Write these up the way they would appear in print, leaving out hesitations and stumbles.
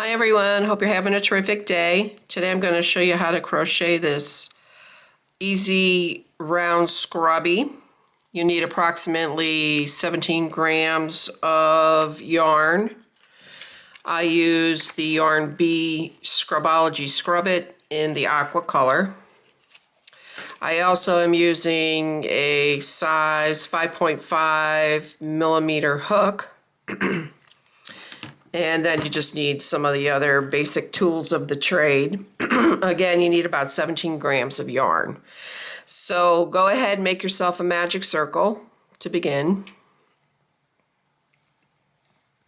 Hi everyone, hope you're having a terrific day. Today I'm going to show you how to crochet this easy round scrubby. You need approximately 17 grams of yarn. I use the Yarn B Scrub-Ology Scrub It in the aqua color. I also am using a size 5.5 millimeter hook. And then you just need some of the other basic tools of the trade. Again, you need about 17 grams of yarn. So go ahead and make yourself a magic circle to begin,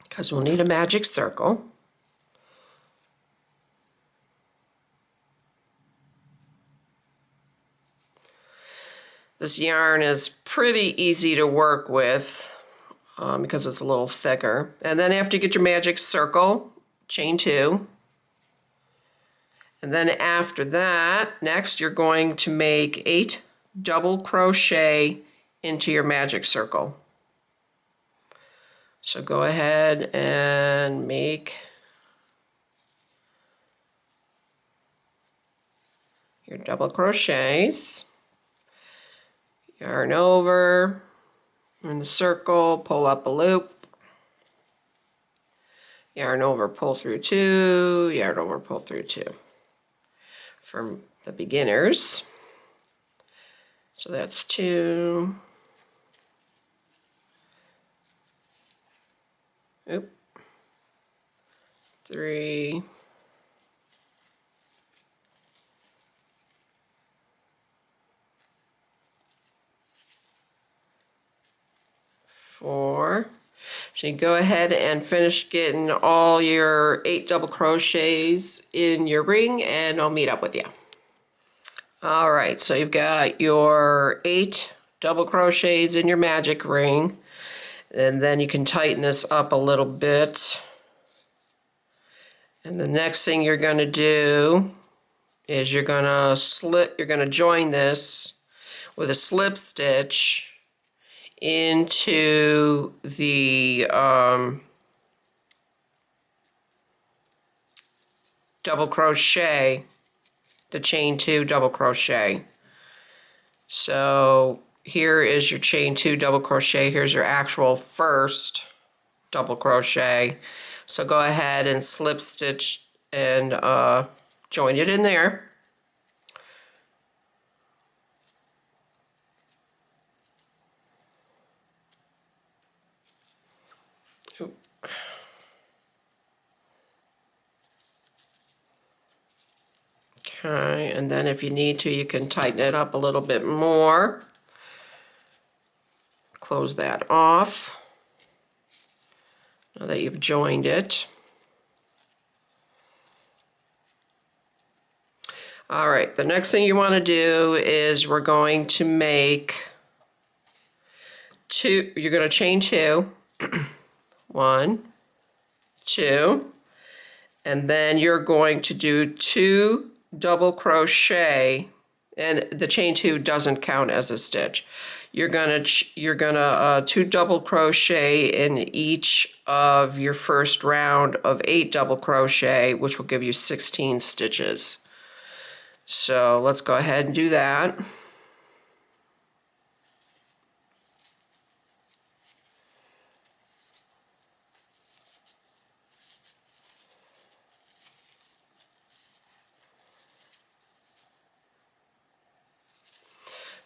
because we'll need a magic circle. This yarn is pretty easy to work with. Because it's a little thicker. And then after you get your magic circle, chain 2. And then after that, next you're going to make 8 double crochet into your magic circle. So go ahead and make your double crochets. Yarn over. In the circle, pull up a loop, yarn over, pull through 2, yarn over, pull through 2 for the beginners. So that's 2, 3, 4. So you go ahead and finish getting all your 8 double crochets in your ring, and I'll meet up with you. All right, so you've got your 8 double crochets in your magic ring, and then you can tighten this up a little bit. And the next thing you're going to do is you're going to join this with a slip stitch into the double crochet, the chain 2 double crochet. So here is your chain 2 double crochet. Here's your actual first double crochet. So go ahead and slip stitch and join it in there. Okay, and then if you need to, you can tighten it up a little bit more. Close that off now that you've joined it. All right, the next thing you want to do is we're going to make 2, you're going to chain 2, 1, 2, and then you're going to do 2 double crochet, and the chain 2 doesn't count as a stitch. You're gonna 2 double crochet in each of your first round of 8 double crochet, which will give you 16 stitches. So let's go ahead and do that.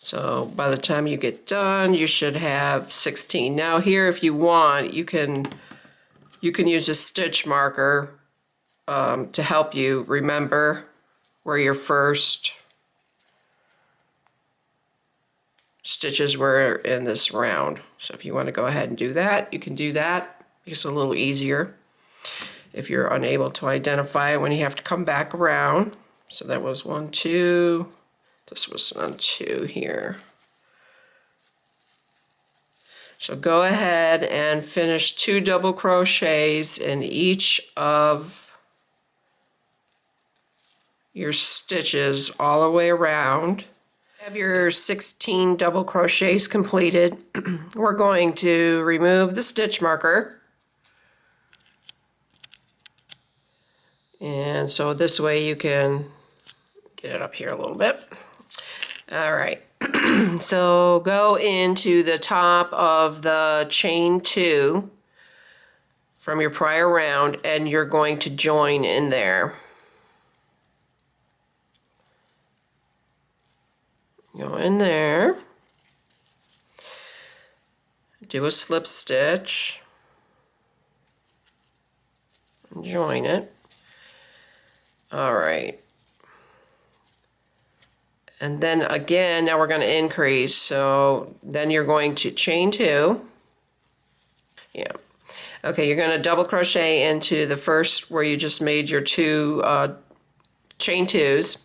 So by the time you get done, you should have 16. Now here, if you want, you can use a stitch marker to help you remember where your first stitches were in this round. So if you want to go ahead and do that, you can do that. It's a little easier if you're unable to identify when you have to come back around. So that was 1, 2. This was on 2 here. So go ahead and finish 2 double crochets in each of your stitches all the way around. Have your 16 double crochets completed. We're going to remove the stitch marker. And so this way you can get it up here a little bit. All right, so go into the top of the chain 2 from your prior round, and you're going to join in there. Go in there, do a slip stitch, and join it. All right. And then again, now we're going to increase. So then you're going to chain 2. Yeah. Okay, you're going to double crochet into the first where you just made your 2 chain 2s.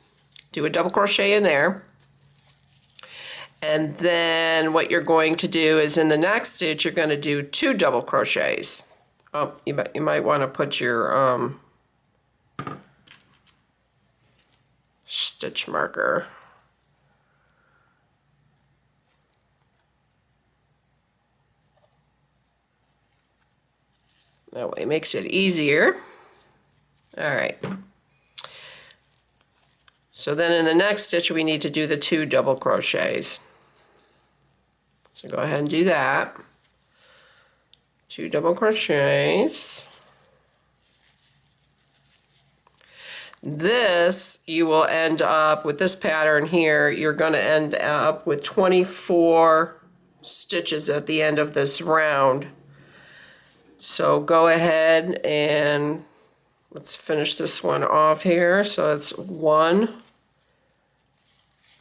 Do a double crochet in there. And then what you're going to do is in the next stitch, you're going to do 2 double crochets. Oh, you might want to put your stitch marker. That way it makes it easier. All right. So then in the next stitch, we need to do the 2 double crochets. So go ahead and do that. 2 double crochets. This, you will end up with this pattern here, you're going to end up with 24 stitches at the end of this round. So go ahead and let's finish this one off here. So it's 1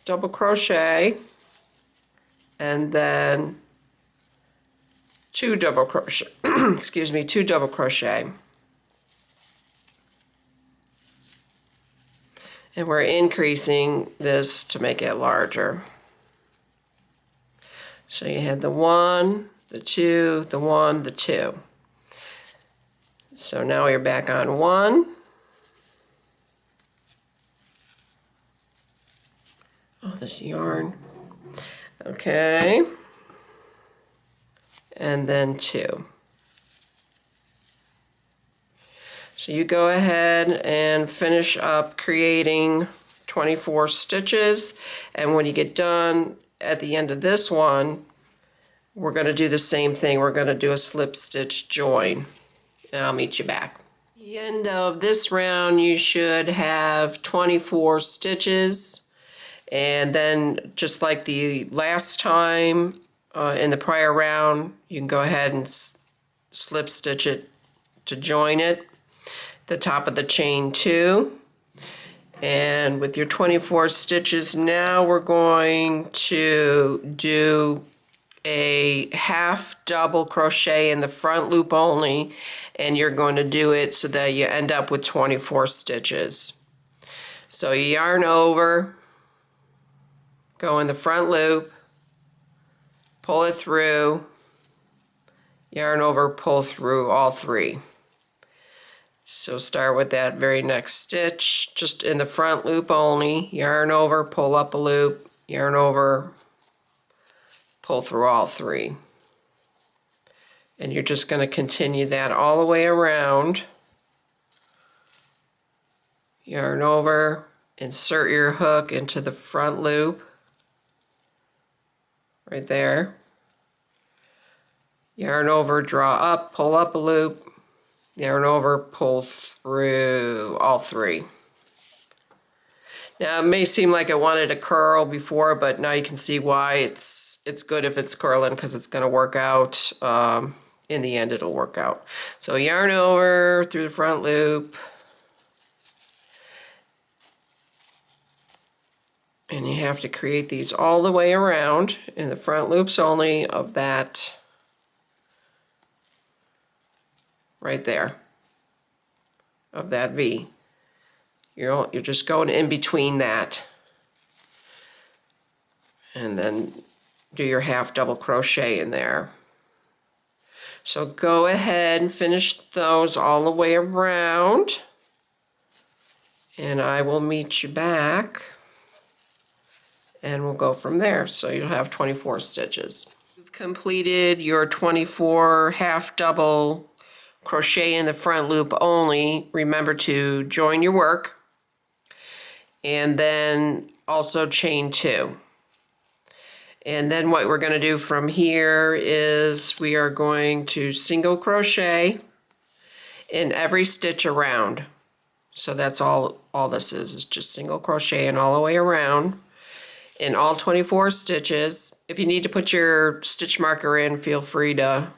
double crochet and then 2 double crochet, excuse me, 2 double crochet. And we're increasing this to make it larger. So you had the 1, the 2, the 1, the 2. So now you're back on 1. Oh, this yarn. Okay. And then 2. So you go ahead and finish up creating 24 stitches, and when you get done at the end of this one, we're going to do the same thing. We're going to do a slip stitch join, and I'll meet you back. At the end of this round, you should have 24 stitches, and then just like the last time in the prior round, you can go ahead and slip stitch it to join it. The top of the chain 2, and with your 24 stitches now we're going to do a half double crochet in the front loop only, and you're going to do it so that you end up with 24 stitches. So you yarn over, go in the front loop, pull it through, yarn over, pull through all 3. So start with that very next stitch, just in the front loop only, yarn over, pull up a loop, yarn over, pull through all 3. And you're just going to continue that all the way around. Yarn over, insert your hook into the front loop, right there. Yarn over, draw up, pull up a loop, yarn over, pull through all 3. Now it may seem like it wanted to curl before, but now you can see why it's good if it's curling, because it's going to work out. In the end, it'll work out. So yarn over through the front loop, and you have to create these all the way around in the front loops only of that right there, of that V. You're just going in between that, and then do your half double crochet in there. So go ahead and finish those all the way around, and I will meet you back, and we'll go from there. So you'll have 24 stitches. You've completed your 24 half double crochet in the front loop only. Remember to join your work, and then also chain 2. And then what we're going to do from here is we are going to single crochet in every stitch around. So that's all this is just single crochet and all the way around in all 24 stitches. If you need to put your stitch marker in, feel free to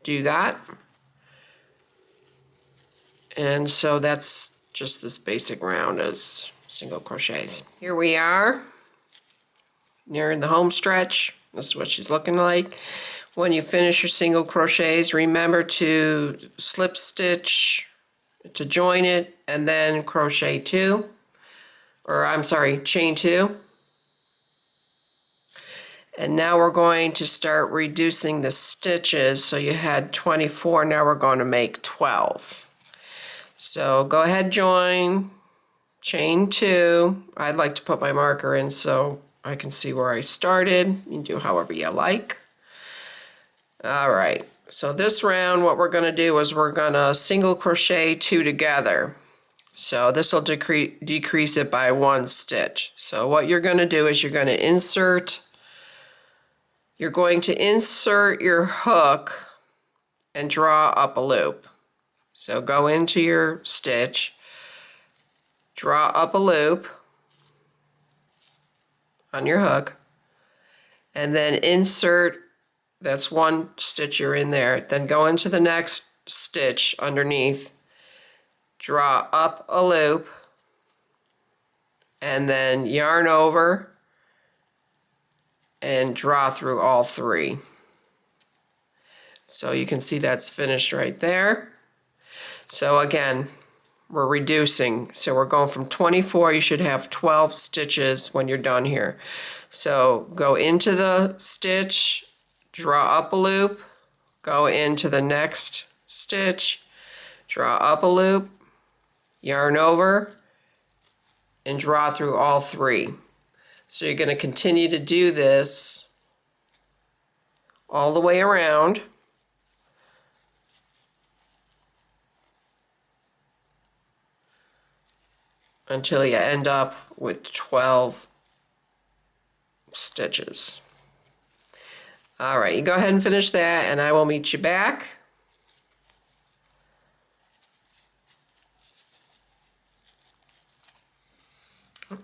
do that. And so that's just this basic round as single crochets. Here we are, nearing the home stretch. This is what she's looking like. When you finish your single crochets, remember to slip stitch to join it, and then crochet 2, or I'm sorry, chain 2. And now we're going to start reducing the stitches. So you had 24, now we're going to make 12. So go ahead, join, chain 2. I'd like to put my marker in so I can see where I started. You can do however you like. All right, so this round what we're going to do is we're going to single crochet 2 together. So this will decrease it by 1 stitch. So what you're going to do is you're going to insert your hook and draw up a loop. So go into your stitch, draw up a loop on your hook, and then insert, that's 1 stitch you're in there, then go into the next stitch underneath, draw up a loop, and then yarn over and draw through all 3. So you can see that's finished right there. So again, we're reducing. So we're going from 24, you should have 12 stitches when you're done here. So go into the stitch, draw up a loop, go into the next stitch, draw up a loop, yarn over, and draw through all 3. So you're going to continue to do this all the way around until you end up with 12 stitches. All right, you go ahead and finish that, and I will meet you back.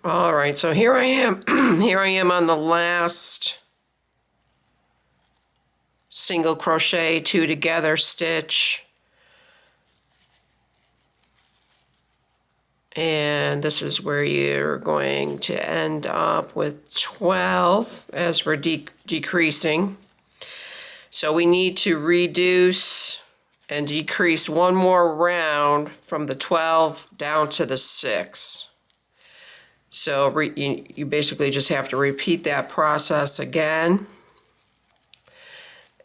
All right, so here I am. Here I am on the last single crochet 2 together stitch. And this is where you're going to end up with 12 as we're decreasing. So we need to reduce and decrease 1 more round from the 12 down to the 6. So you basically just have to repeat that process again.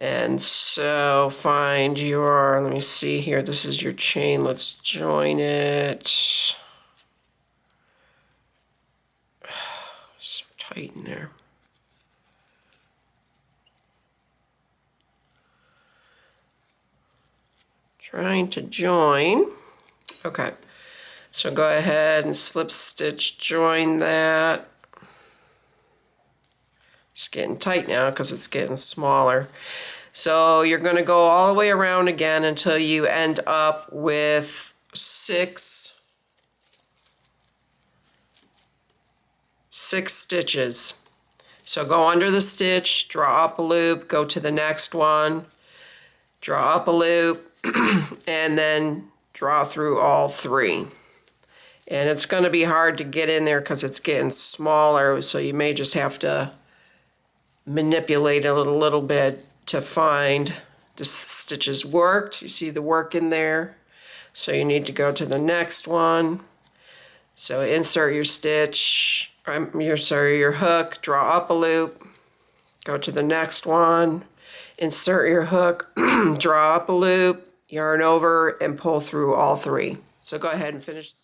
And so find your, let me see here, this is your chain, let's join it. So tight in there. Trying to join. Okay. So go ahead and slip stitch, join that. It's getting tight now because it's getting smaller. So you're going to go all the way around again until you end up with 6 stitches. So go under the stitch, draw up a loop, go to the next one, draw up a loop, and then draw through all 3. And it's going to be hard to get in there because it's getting smaller, so you may just have to manipulate it a little bit to find the stitches worked. You see the work in there. So you need to go to the next one. So insert your stitch, your hook, draw up a loop, go to the next one, insert your hook, draw up a loop, yarn over, and pull through all 3. So go ahead and finish.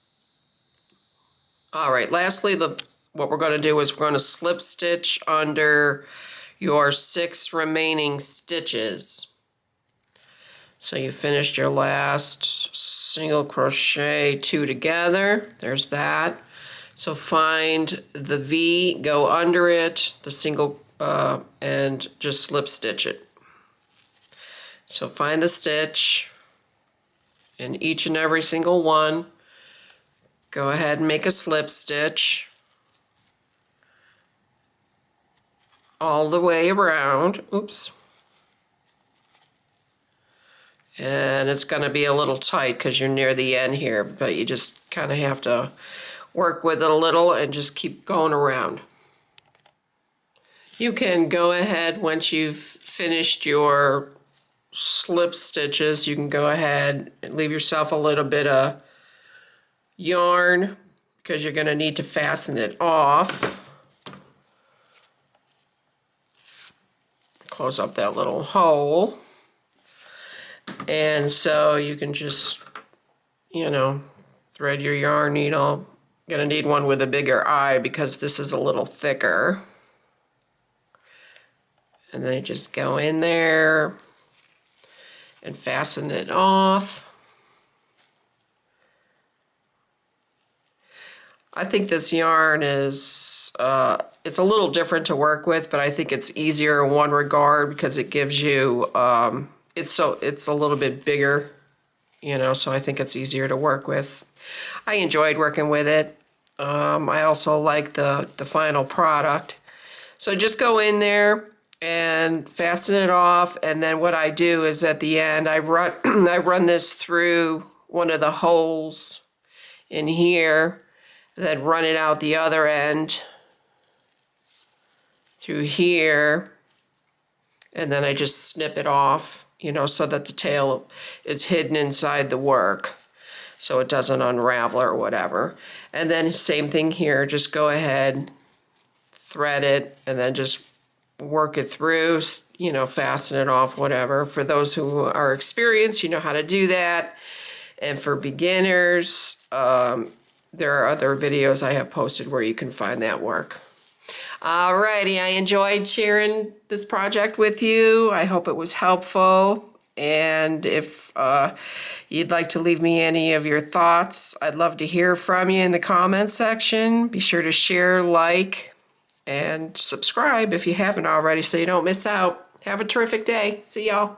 All right, lastly, what we're going to do is we're going to slip stitch under your 6 remaining stitches. So you finished your last single crochet 2 together. There's that. So find the V, go under it, the single, and just slip stitch it. So find the stitch in each and every single one. Go ahead and make a slip stitch all the way around. Oops. And it's going to be a little tight because you're near the end here, but you just kind of have to work with it a little and just keep going around. You can go ahead, once you've finished your slip stitches, you can go ahead and leave yourself a little bit of yarn because you're going to need to fasten it off. Close up that little hole. And so you can just, you know, thread your yarn needle. Gonna need one with a bigger eye because this is a little thicker. And then you just go in there and fasten it off. I think this yarn is, it's a little different to work with, but I think it's easier in one regard because it gives you, it's a little bit bigger, you know, so I think it's easier to work with. I enjoyed working with it. I also like the final product. So just go in there and fasten it off, and then what I do is at the end I run I run this through one of the holes in here, then run it out the other end through here, and then I just snip it off, you know, so that the tail is hidden inside the work so it doesn't unravel or whatever. And then same thing here, just go ahead, thread it, and then just work it through, you know, fasten it off, whatever. For those who are experienced, you know how to do that. And for beginners, there are other videos I have posted where you can find that work. Alrighty, I enjoyed sharing this project with you. I hope it was helpful. And if you'd like to leave me any of your thoughts, I'd love to hear from you in the comments section. Be sure to share, like, and subscribe if you haven't already so you don't miss out. Have a terrific day. See y'all.